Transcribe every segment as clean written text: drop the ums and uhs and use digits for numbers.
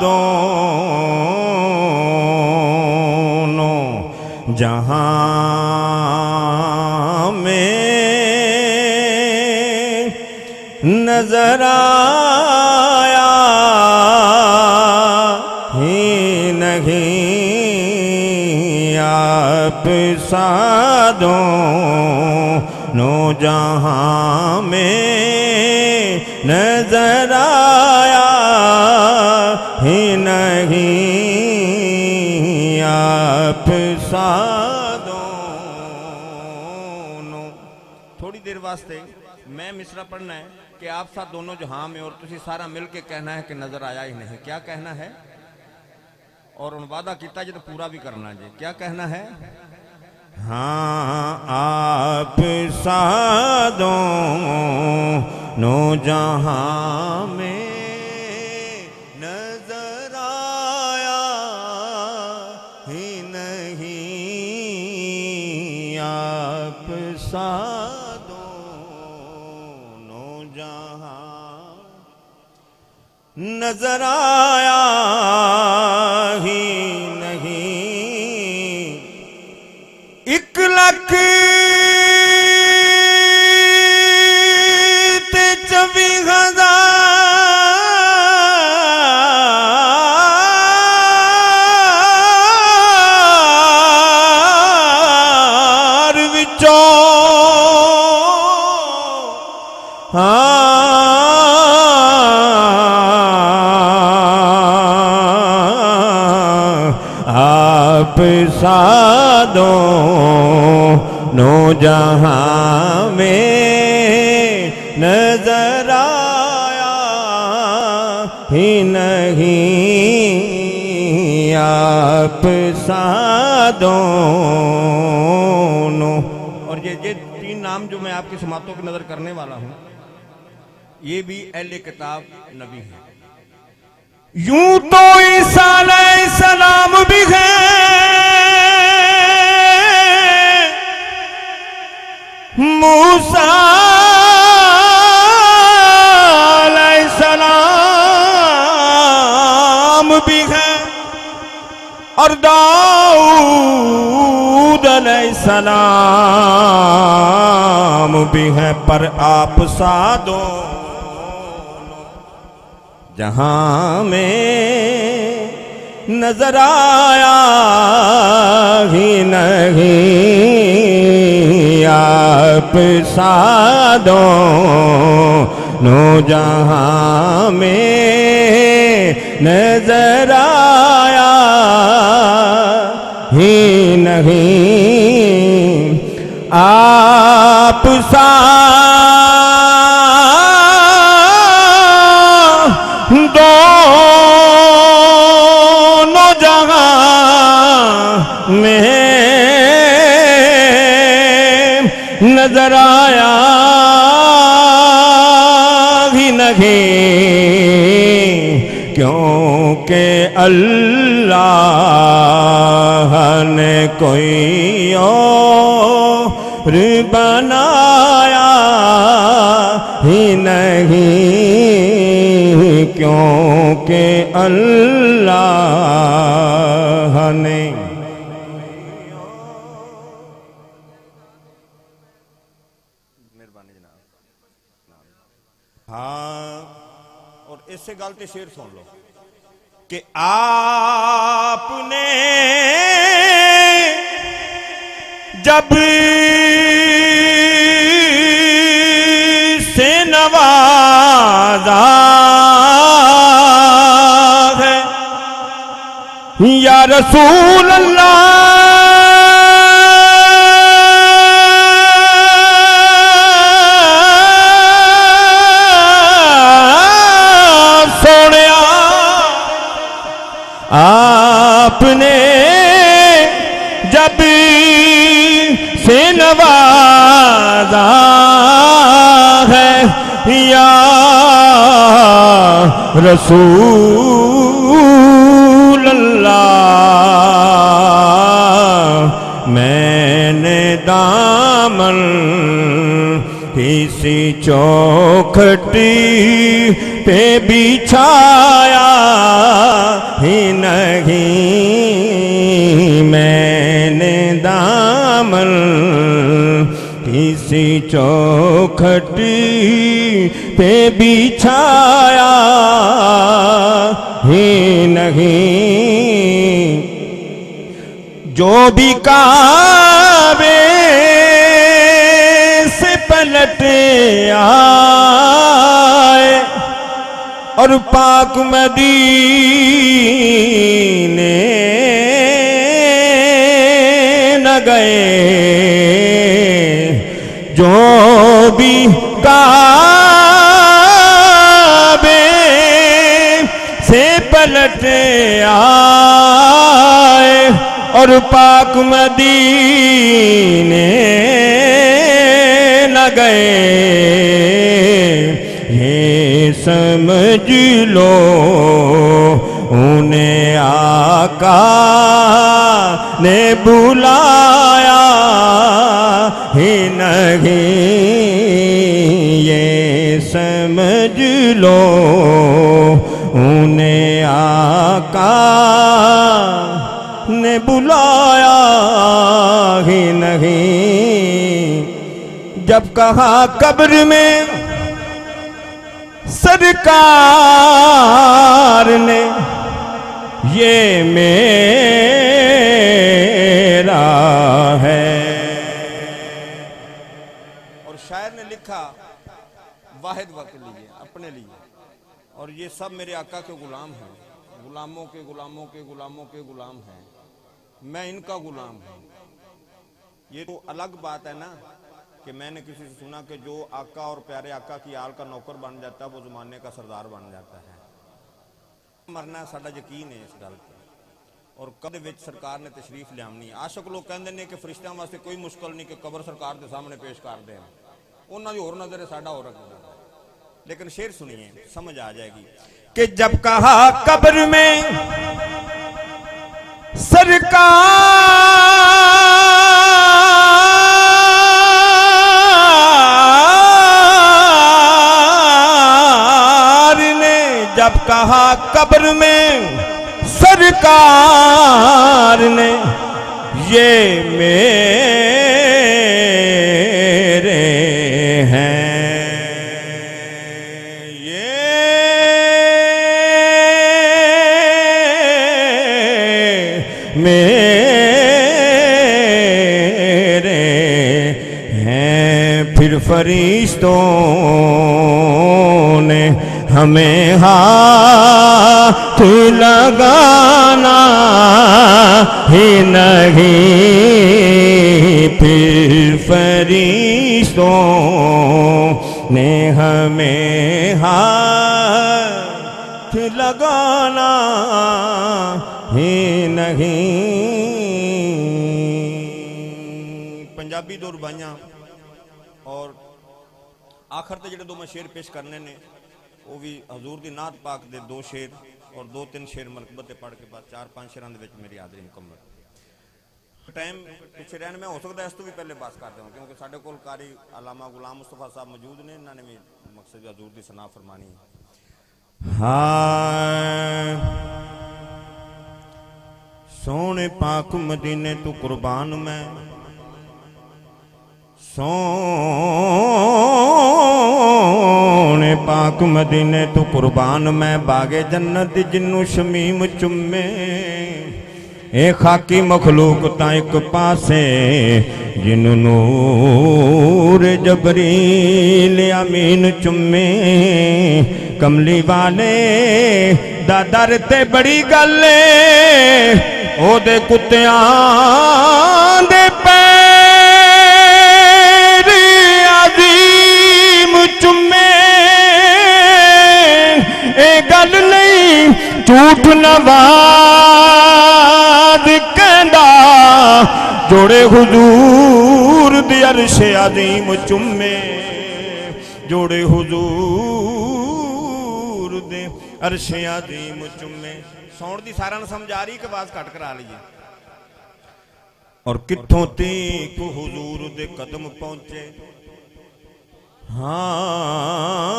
दोनों जहां में नजर आया ही नहीं आप सा दोनों जहां में नजर आया ही नहीं आप सा दोनों। थोड़ी देर वास्ते मैं मिसरा पढ़ना है कि आप साथ दोनों जहां में, और तुसी सारा मिल के कहना है कि नजर आया ही नहीं। क्या कहना है? और उन वादा किया जो तो पूरा भी करना जी। क्या कहना है? हाँ आप सा दोनों जहां में नजर आया ही नहीं आप सा दोनों जहां नजर आया ही नहीं। 1,24,000 विचों आप सा दोनों जहां में नजर आया ही नहीं आप सा दोनों। और ये 3 नाम जो मैं आपकी समातों की नजर करने वाला हूं, ये भी अहले किताब नबी है। यूं तो ईसा अलैहिस्सलाम भी है, मूसा अलैहिस्सलाम भी है, और दाऊद अलैहिस्सलाम भी है। पर आप सा दोनों जहां में नजर आया ही नहीं आप सा दोनों जहां में नजर आया ही नहीं आप सा दोनों जहां में नजर आया ही नहीं। क्योंकि अल्लाह ने कोई और बनाया ही नहीं। क्योंकि अल्लाह ने हाँ। और इससे गलती शेर सुन लो कि आपने जब से नवाजा है या रसूल अल्लाह, आपने जब से नवाजा है या रसूल अल्लाह, मैंने दामन इसी चौखटी पे बिछाया ही नहीं मैंने दामन, इसी चौखटी पे बिछाया ही नहीं। जो भी काबे से पलट आए और पाक मदीने न गए, जो भी काबे से पलट आए और पाक मदीने न गए, ये समझ लो उन्हें आका ने बुलाया ही नहीं, ये समझ लो उन्हें आका ने बुलाया ही नहीं। जब कहा कब्र में सरकार ने ये मेरा है। और शायर ने लिखा वाहिद वक्त लिए अपने लिए, और ये सब मेरे आका के गुलाम हैं, गुलामों के गुलामों के गुलामों के गुलाम हैं, मैं इनका गुलाम हूं। ये तो अलग बात है ना कि मैंने किसी से सुना कि जो आका और प्यारे आका की आल का नौकर बन जाता है वो ज़माने का सरदार बन जाता है। मरना साडा यकीन है इस गल पर। और कद विच सरकार ने तशरीफ लियावनी। आशक लोग कहते हैं कि फरिश्तियां वास्ते कोई मुश्किल नहीं कि कब्र सरकार के सामने पेश कर दें, उन्होंने होर नजर है साडा होर नजर। लेकिन शेर सुनिए समझ आ जाएगी कि जब कहा कब्र में सरकार ने, जब कहा कब्र में सरकार ने ये मेरे हैं, मेरे हैं। फिर फरिश्तों ने हमें हाथ लगाना ही नहीं, फिर फरिश्तों ने हमें हाथ लगाना ही नहीं। पंजाबी दो रुबाइयां और आखिर ते जिहड़े दो मैं शेर पेश करने ने वो भी हजूर दी नात पाक दे दो शेर और दो तीन शेर मरकबत पढ़ के बाद 4-5 शेरां दे विच मेरी हाज़री मुकम्मल। टाइम पिछे रहने में हो सकता है इस तो भी पहले बात कर दूँ क्योंकि साढ़े कोल कारी अलामा गुलाम मुस्तफा साहब मौजूद ने, इन्होंने भी मकसद हजूर दी सना फरमानी है। हाँ सोने पाक मदीने तू कुर्बान मैं, सोने पाक मदीने तू कुर्बान मैं, बागे जन्नत जिन्नू शमीम चुम्मे, ए खाकी मखलूक ता एक पासे जिन्नू नूर जबरील अमीन चुम्मे, कमली वाले दा दर ते बड़ी गल ओदे कुत्तियां दे पैर अजीम चुम्मे, ए गल नहीं झूठ नवाज कहंदा, जोड़े हुजूर दी अर्श अजीम चुम्मे, जोड़े हुजूर दे अर्श अजीम चुम्मे। सौण दी सारा समझ आ रही कि आवाज घट करा लीजिए। और कित्थों तीक हुजूर दे कदम पहुंचे, हाँ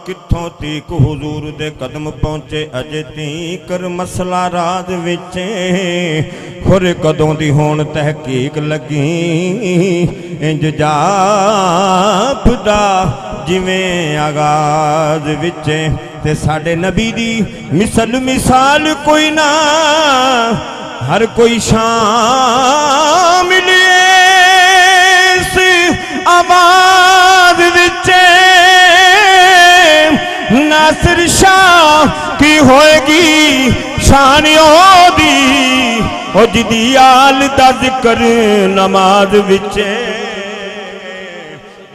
कित्थों तीक हुजूर दे कदम पहुंचे अजे तीकर मसला राज विच खुर कदों दी होण तहकीक लगी इंज जापदा जिवें आगाज विच ते साडे नबी दी मिसाल कोई ना हर कोई शामिल इस आवाज विच नासिर शाह की होएगी शान ओदी ओ जिदी आल दा जिक्र नमाज विच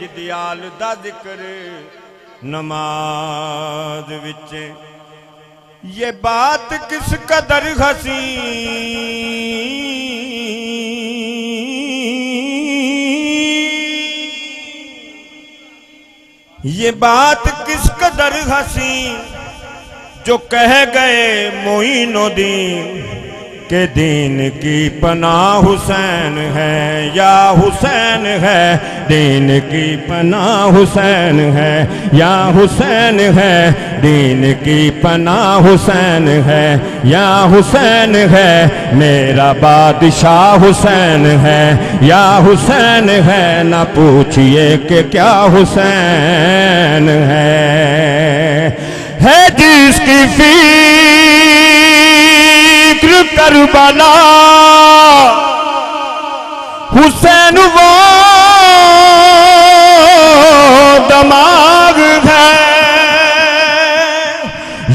जिदी आल दा जिक्र नमाज विच ये बात किस कदर हसी ये बात किस कदर हसी जो कह गए मोइनुद्दीन के दीन की पनाह हुसैन है या हुसैन है दीन की पनाह हुसैन है या हुसैन है दीन की पनाह हुसैन है या हुसैन है मेरा बादशाह हुसैन है या हुसैन है ना पूछिए कि क्या हुसैन है जिसकी फिक्र करबला हुसैन वो दमाग है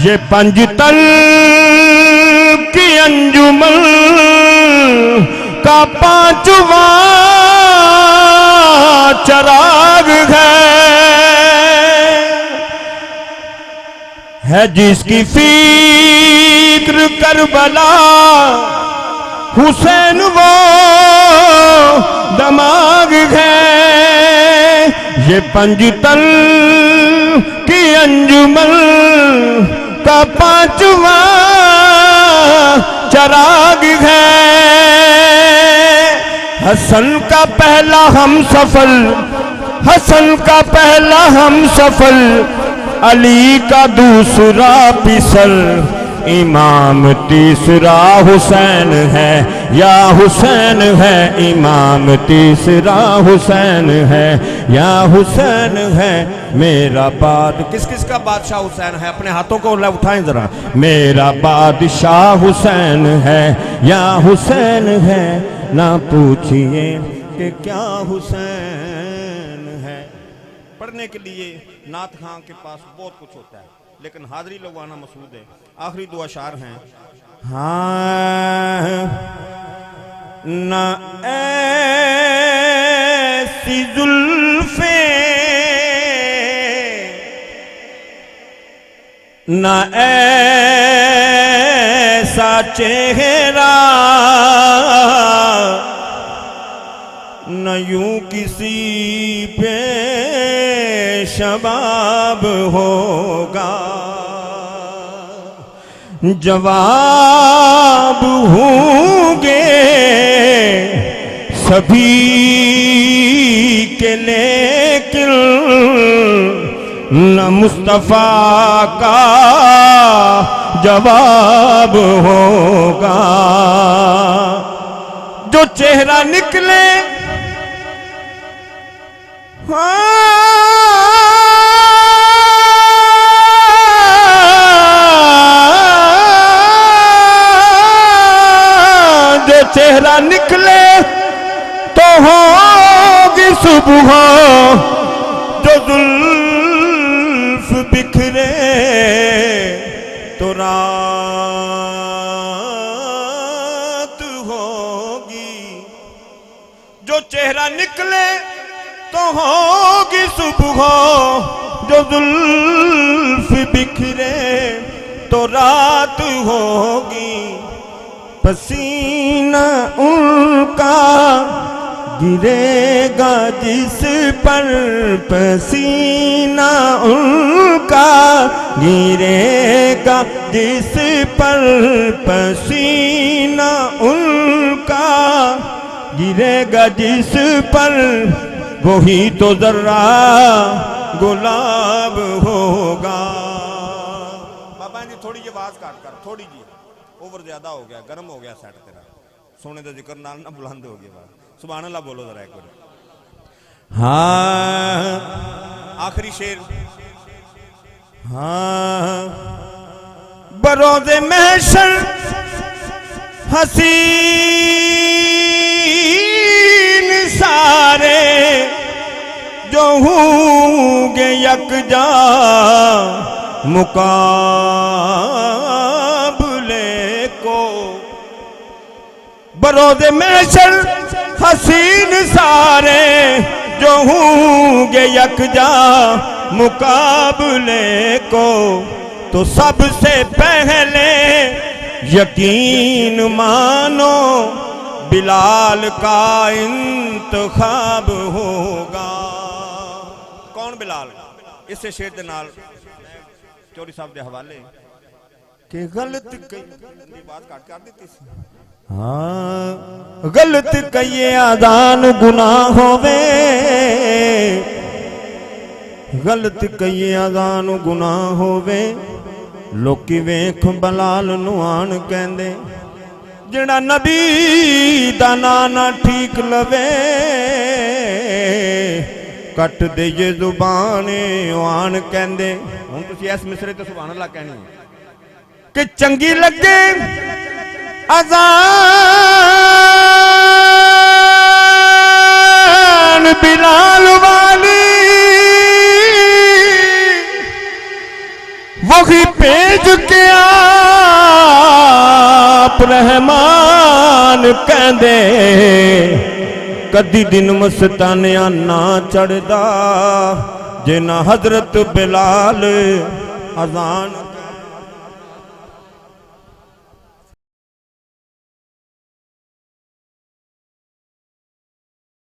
ये पंजतल की अंजुमन का पांचवा चराग है जिसकी फिक्र करबला हुसैन वो दमाग है ये पंजतल की अंजुमन का पांचवा चराग है हसन का पहला हम सफल हसन का पहला हम सफल अली का दूसरा पिसल इमाम तीसरा हुसैन है या हुसैन है इमाम तीसरा हुसैन है या हुसैन है मेरा बाद किस किस का बादशाह हुसैन है अपने हाथों को उठाएं जरा मेरा बादशाह हुसैन है या हुसैन है ना पूछिए कि क्या हुसैन है। पढ़ने के लिए नात खां के पास बहुत कुछ होता है लेकिन हाजरी लगवाना मसूद है। आखिरी दो अशार हैं। हाँ न ऐसी जुल्फे न ऐसा चेहरा न यूं किसी पे शबाब होगा जवाब होंगे सभी के लेकिन न मुस्तफा का जवाब होगा जो चेहरा निकले जो चेहरा निकले तो होगी सुबह जो जुल्फ बिखरे तो रात होगी जो चेहरा निकले तो होगी सुबह जो जुल्फ बिखरे तो रात होगी पसीना उनका गिरेगा जिस पर पसीना उनका गिरेगा जिस पर पसीना उनका गिरेगा जिस पर वही तो जर्रा गुलाब होगा। बाबा जी थोड़ी जी आवाज काट कर, थोड़ी जी ओवर ज्यादा हो गया, गर्म हो गया सेट तेरा, सोने का जिक्र नाल ना बुलंद हो गया। सुभान अल्लाह बोलो जरा एक बार। हाँ आखिरी शेर। हाँ बरोज़े महशर हसीन सारे जो होंगे यकजा मुकाबले को। बरोज़े महशर हसीन सारे जो होंगे यकजा मुकाबले को, तो सबसे पहले यकीन मानो बिलाल का इंतखाब होगा। कौन बिलाल? इससे शेर दे नाल चौधरी साहब के हवाले कि गलत कई बात काट कर दी थी। हाँ गलत कहिए आदान गुनाह होवे, गलत कहिए आदान गुनाह होवे, लोकी वेख बलाल नूं आण कहंदे, जिहड़ा नबी दा नां ना ठीक लवे कट दे ये जुबाने आण कहंदे। हुण तुसीं इस मिसरे ते सुभान अल्लाह कहनी कि चंगी लगे अज़ान बिलाल वाली, वही भेज के आप रहमान कहंदे, कदी दिन मस्तानिया ना चढ़दा जे ना हजरत बिलाल अज़ान